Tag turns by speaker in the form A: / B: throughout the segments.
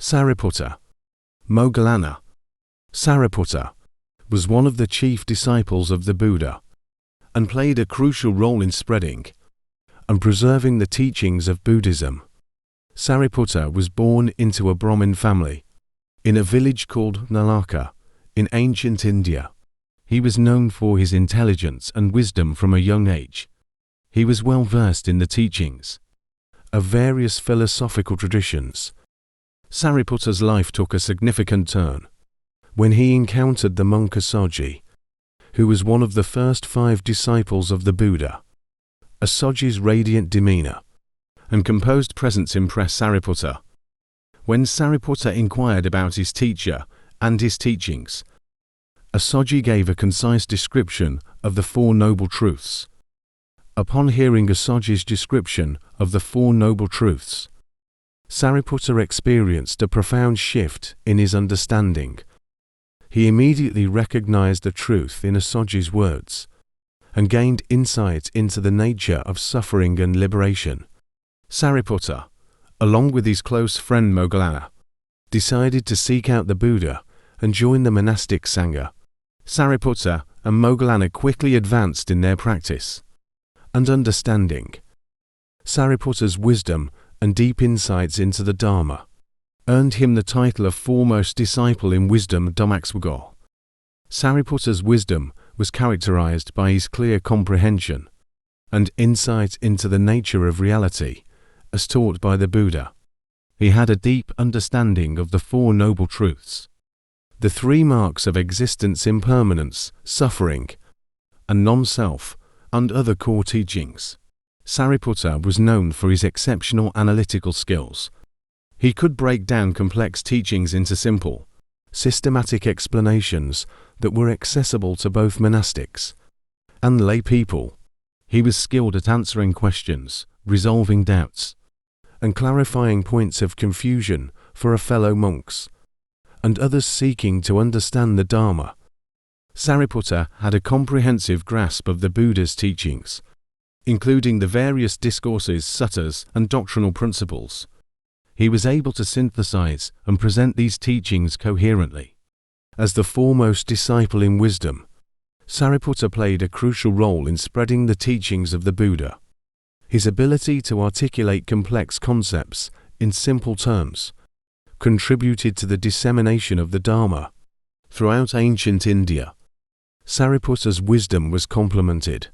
A: Sariputta. Moggallana. Sariputta was one of the chief disciples of the Buddha and played a crucial role in spreading and preserving the teachings of Buddhism. Sariputta was born into a Brahmin family in a village called Nalaka in ancient India. He was known for his intelligence and wisdom from a young age. He was well versed in the teachings of various philosophical traditions. Sariputta's life took a significant turn when he encountered the monk Assaji, who was one of the first 5 disciples of the Buddha. Assaji's radiant demeanor and composed presence impressed Sariputta. When Sariputta inquired about his teacher and his teachings, Assaji gave a concise description of the 4 Noble Truths. Upon hearing Assaji's description of the 4 Noble Truths, Sariputta experienced a profound shift in his understanding. He immediately recognized the truth in Assaji's words and gained insight into the nature of suffering and liberation. Sariputta, along with his close friend Moggallana, decided to seek out the Buddha and join the monastic Sangha. Sariputta and Moggallana quickly advanced in their practice and understanding. Sariputta's wisdom and deep insights into the Dharma earned him the title of foremost disciple in wisdom Dhammaksvago. Sariputta's wisdom was characterized by his clear comprehension and insight into the nature of reality as taught by the Buddha. He had a deep understanding of the 4 Noble Truths, the 3 marks of existence: impermanence, suffering, and non-self, and other core teachings. Sariputta was known for his exceptional analytical skills. He could break down complex teachings into simple, systematic explanations that were accessible to both monastics and lay people. He was skilled at answering questions, resolving doubts, and clarifying points of confusion for fellow monks and others seeking to understand the Dharma. Sariputta had a comprehensive grasp of the Buddha's teachings, including the various discourses, suttas, and doctrinal principles. He was able to synthesize and present these teachings coherently. As the foremost disciple in wisdom, Sariputta played a crucial role in spreading the teachings of the Buddha. His ability to articulate complex concepts in simple terms contributed to the dissemination of the Dharma throughout ancient India. Sariputta's wisdom was complemented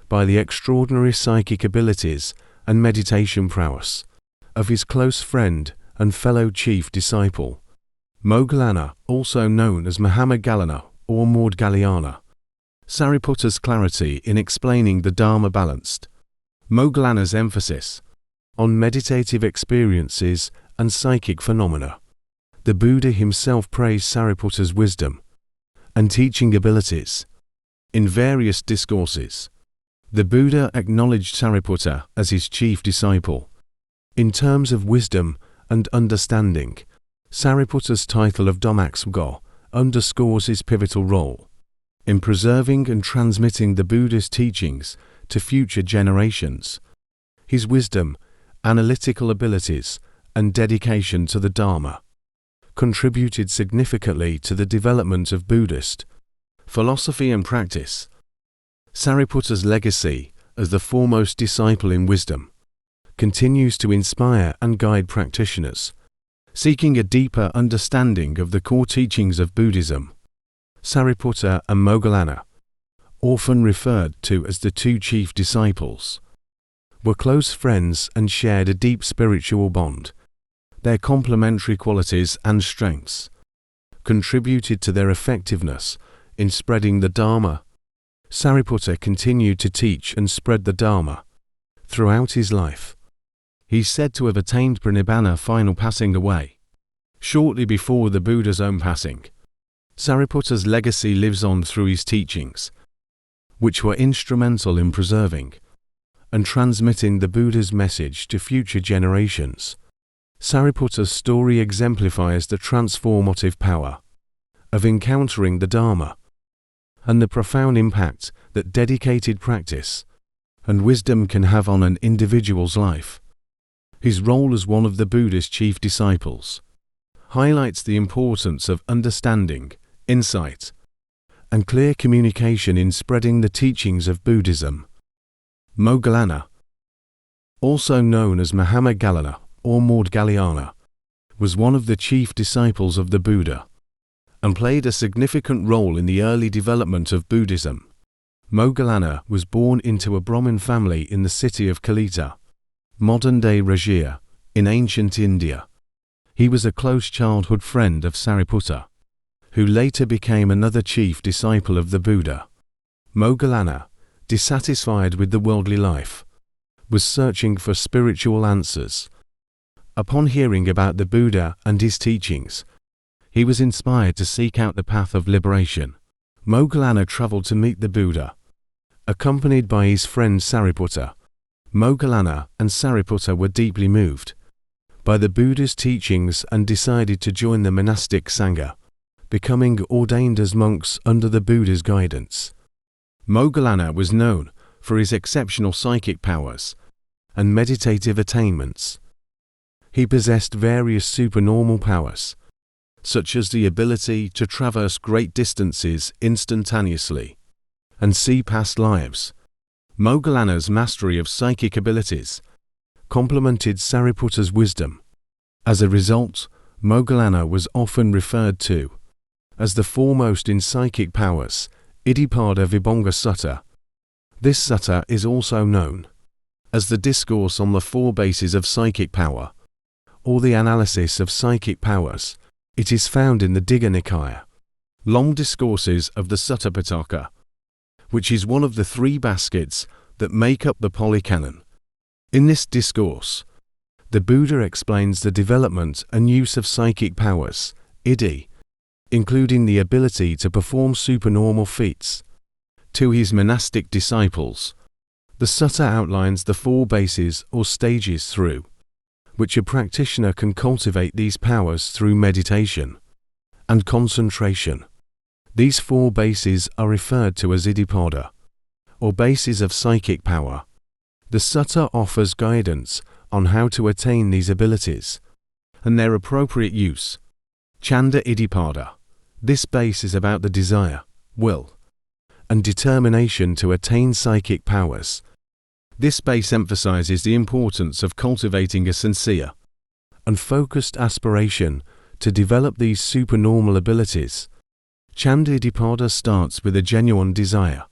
A: by the extraordinary psychic abilities and meditation prowess of his close friend and fellow chief disciple, Moggallana, also known as Moggallana or Moggallana. Sariputta's clarity in explaining the Dharma balanced Moggallana's emphasis on meditative experiences and psychic phenomena. The Buddha himself praised Sariputta's wisdom and teaching abilities. In various discourses, the Buddha acknowledged Sariputta as his chief disciple. In terms of wisdom and understanding, Sariputta's title of Dhammaksvago underscores his pivotal role in preserving and transmitting the Buddha's teachings to future generations. His wisdom, analytical abilities, and dedication to the Dharma contributed significantly to the development of Buddhist philosophy and practice. Sariputta's legacy as the foremost disciple in wisdom continues to inspire and guide practitioners seeking a deeper understanding of the core teachings of Buddhism. Sariputta and Moggallana, often referred to as the 2 chief disciples, were close friends and shared a deep spiritual bond. Their complementary qualities and strengths contributed to their effectiveness in spreading the Dharma. Sariputta continued to teach and spread the Dharma throughout his life. He is said to have attained Pranibhana, final passing away, shortly before the Buddha's own passing. Sariputta's legacy lives on through his teachings, which were instrumental in preserving and transmitting the Buddha's message to future generations. Sariputta's story exemplifies the transformative power of encountering the Dharma and the profound impact that dedicated practice and wisdom can have on an individual's life. His role as one of the Buddha's chief disciples highlights the importance of understanding, insight, and clear communication in spreading the teachings of Buddhism. Moggallana, also known as Moggallana or Moggallana, was one of the chief disciples of the Buddha and played a significant role in the early development of Buddhism. Moggallana was born into a Brahmin family in the city of Kalita, modern-day Rajia, in ancient India. He was a close childhood friend of Sariputta, who later became another chief disciple of the Buddha. Moggallana, dissatisfied with the worldly life, was searching for spiritual answers. Upon hearing about the Buddha and his teachings, he was inspired to seek out the path of liberation. Moggallana traveled to meet the Buddha, accompanied by his friend Sariputta. Moggallana and Sariputta were deeply moved by the Buddha's teachings and decided to join the monastic Sangha, becoming ordained as monks under the Buddha's guidance. Moggallana was known for his exceptional psychic powers and meditative attainments. He possessed various supernormal powers, such as the ability to traverse great distances instantaneously and see past lives. Moggallana's mastery of psychic abilities complemented Sariputta's wisdom. As a result, Moggallana was often referred to as the foremost in psychic powers, Iddhipada Vibhanga Sutta. This sutta is also known as the Discourse on the Four Bases of Psychic Power, or the Analysis of Psychic Powers. It is found in the Digha Nikaya, long discourses of the Sutta Pitaka, which is one of the three baskets that make up the Pali Canon. In this discourse, the Buddha explains the development and use of psychic powers, Iddhi, including the ability to perform supernormal feats, to his monastic disciples. The sutta outlines the four bases or stages through which a practitioner can cultivate these powers through meditation and concentration. These four bases are referred to as Iddhipada, or bases of psychic power. The sutta offers guidance on how to attain these abilities and their appropriate use. Chanda Iddhipada. This base is about the desire, will, and determination to attain psychic powers. This base emphasizes the importance of cultivating a sincere and focused aspiration to develop these supernormal abilities. Chanda Iddhipada starts with a genuine desire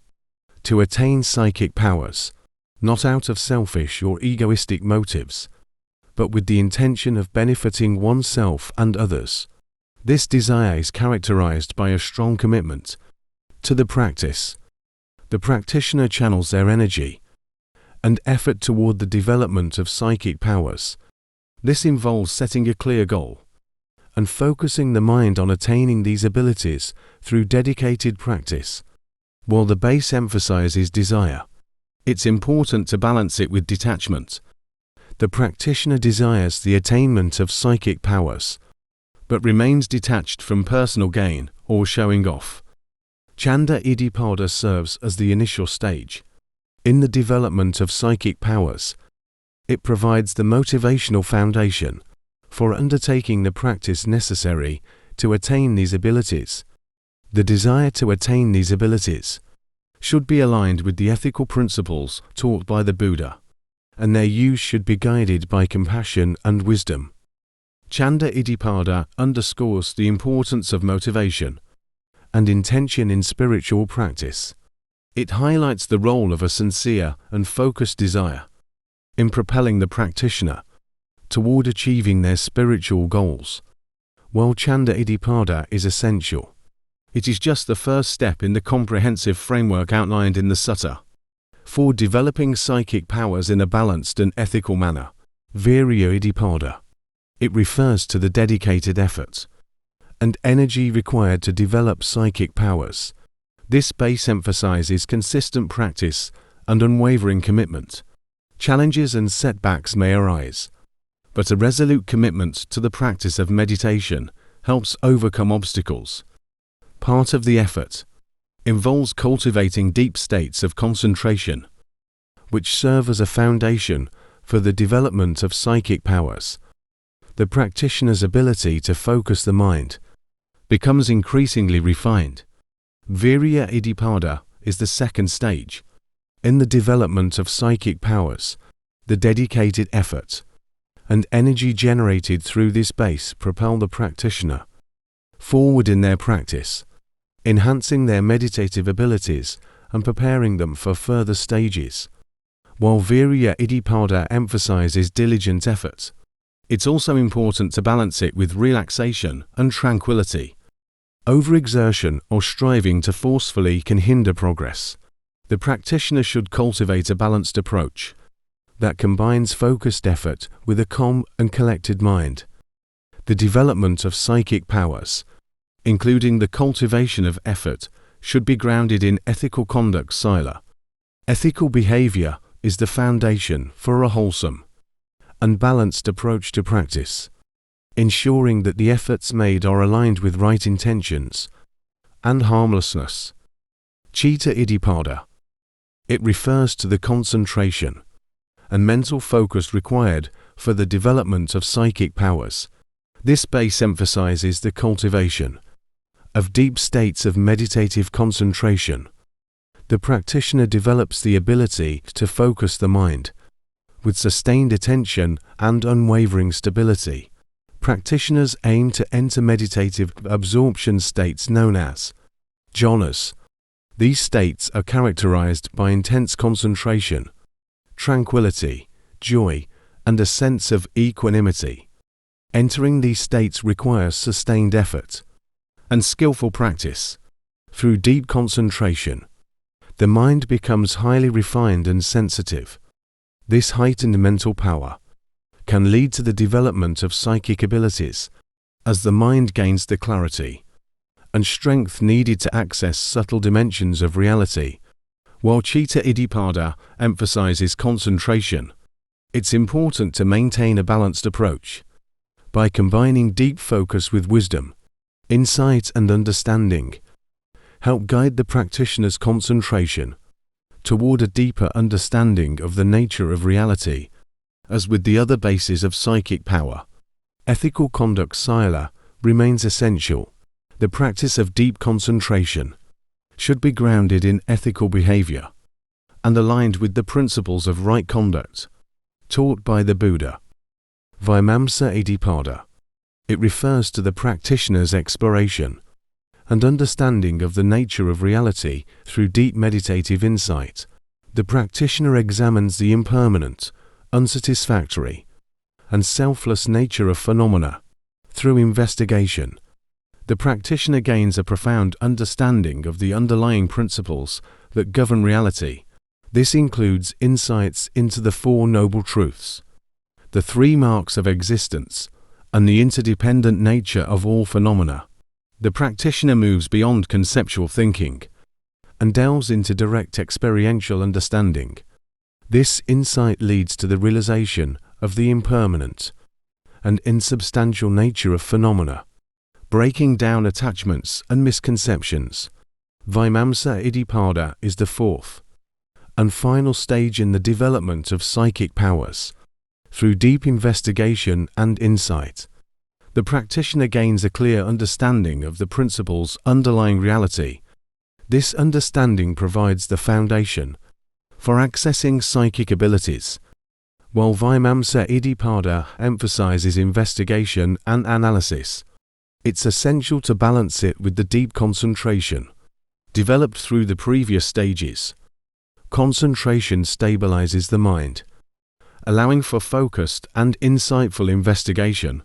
A: to attain psychic powers, not out of selfish or egoistic motives, but with the intention of benefiting oneself and others. This desire is characterized by a strong commitment to the practice. The practitioner channels their energy and effort toward the development of psychic powers. This involves setting a clear goal and focusing the mind on attaining these abilities through dedicated practice. While the base emphasizes desire, it's important to balance it with detachment. The practitioner desires the attainment of psychic powers, but remains detached from personal gain or showing off. Chanda Iddhipada serves as the initial stage in the development of psychic powers. It provides the motivational foundation for undertaking the practice necessary to attain these abilities. The desire to attain these abilities should be aligned with the ethical principles taught by the Buddha, and their use should be guided by compassion and wisdom. Chanda Iddhipada underscores the importance of motivation and intention in spiritual practice. It highlights the role of a sincere and focused desire in propelling the practitioner toward achieving their spiritual goals. While Chanda Iddhipada is essential, it is just the first step in the comprehensive framework outlined in the sutta for developing psychic powers in a balanced and ethical manner. Virya Iddhipada. It refers to the dedicated effort and energy required to develop psychic powers. This base emphasizes consistent practice and unwavering commitment. Challenges and setbacks may arise, but a resolute commitment to the practice of meditation helps overcome obstacles. Part of the effort involves cultivating deep states of concentration, which serve as a foundation for the development of psychic powers. the practitioner's ability to focus the mind becomes increasingly refined. Virya Iddhipada is the second stage in the development of psychic powers. The dedicated effort and energy generated through this base propel the practitioner forward in their practice, enhancing their meditative abilities and preparing them for further stages. While Virya Iddhipada emphasizes diligent effort, it's also important to balance it with relaxation and tranquility. Overexertion or striving to forcefully can hinder progress. The practitioner should cultivate a balanced approach that combines focused effort with a calm and collected mind. The development of psychic powers, including the cultivation of effort, should be grounded in ethical conduct sila. Ethical behavior is the foundation for a wholesome and balanced approach to practice, ensuring that the efforts made are aligned with right intentions and harmlessness. Chitta Iddhipada. It refers to the concentration and mental focus required for the development of psychic powers. This base emphasizes the cultivation of deep states of meditative concentration. The practitioner develops the ability to focus the mind with sustained attention and unwavering stability. Practitioners aim to enter meditative absorption states known as jhanas. These states are characterized by intense concentration, tranquility, joy, and a sense of equanimity. Entering these states requires sustained effort and skillful practice. Through deep concentration, the mind becomes highly refined and sensitive. This heightened mental power can lead to the development of psychic abilities as the mind gains the clarity and strength needed to access subtle dimensions of reality. While Chitta Iddhipada emphasizes concentration, it's important to maintain a balanced approach. By combining deep focus with wisdom, insight and understanding, help guide the practitioner's concentration toward a deeper understanding of the nature of reality. As with the other bases of psychic power, ethical conduct sila remains essential. The practice of deep concentration should be grounded in ethical behavior and aligned with the principles of right conduct taught by the Buddha. Vimamsa Iddhipada. It refers to the practitioner's exploration and understanding of the nature of reality through deep meditative insight. The practitioner examines the impermanent, unsatisfactory, and selfless nature of phenomena. Through investigation, the practitioner gains a profound understanding of the underlying principles that govern reality. This includes insights into the Four Noble Truths, the three marks of existence, and the interdependent nature of all phenomena. The practitioner moves beyond conceptual thinking and delves into direct experiential understanding. This insight leads to the realization of the impermanent and insubstantial nature of phenomena, breaking down attachments and misconceptions. Vimamsa Iddhipada is the fourth and final stage in the development of psychic powers. Through deep investigation and insight, the practitioner gains a clear understanding of the principles underlying reality. This understanding provides the foundation for accessing psychic abilities. While Vimamsa Iddhipada emphasizes investigation and analysis, it's essential to balance it with the deep concentration developed through the previous stages. Concentration stabilizes the mind, allowing for focused and insightful investigation.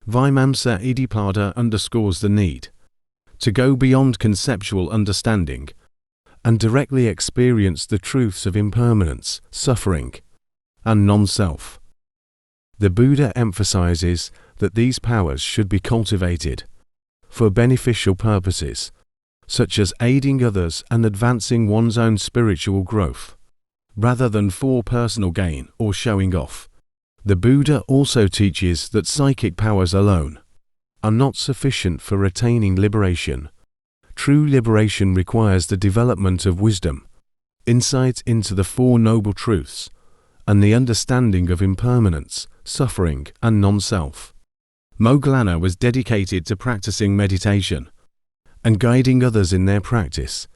A: Vimamsa Iddhipada underscores the need to go beyond conceptual understanding and directly experience the truths of impermanence, suffering, and non-self. The Buddha emphasizes that these powers should be cultivated for beneficial purposes, such as aiding others and advancing one's own spiritual growth, rather than for personal gain or showing off. The Buddha also teaches that psychic powers alone are not sufficient for attaining liberation. True liberation requires the development of wisdom, insight into the Four Noble Truths, and the understanding of impermanence, suffering, and non-self. Moggallana was dedicated to practicing meditation and guiding others in their practice.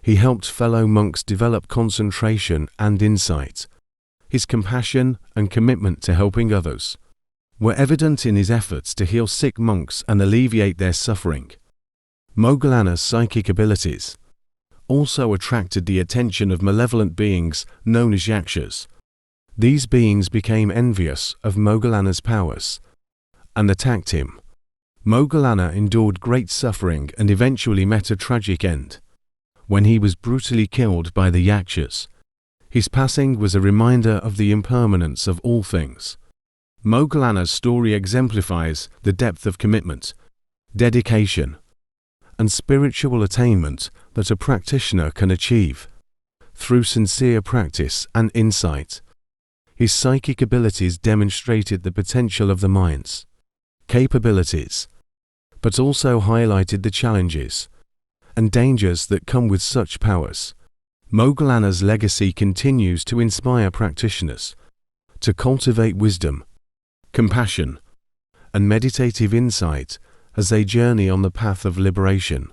A: He helped fellow monks develop concentration and insight. His compassion and commitment to helping others were evident in his efforts to heal sick monks and alleviate their suffering. Moggallana's psychic abilities also attracted the attention of malevolent beings known as yakshas. These beings became envious of Moggallana's powers and attacked him. Moggallana endured great suffering and eventually met a tragic end when he was brutally killed by the yakshas. His passing was a reminder of the impermanence of all things. Moggallana's story exemplifies the depth of commitment, dedication, and spiritual attainment that a practitioner can achieve through sincere practice and insight. His psychic abilities demonstrated the potential of the mind's capabilities, but also highlighted the challenges and dangers that come with such powers. Moggallana's legacy continues to inspire practitioners to cultivate wisdom, compassion, and meditative insight as they journey on the path of liberation.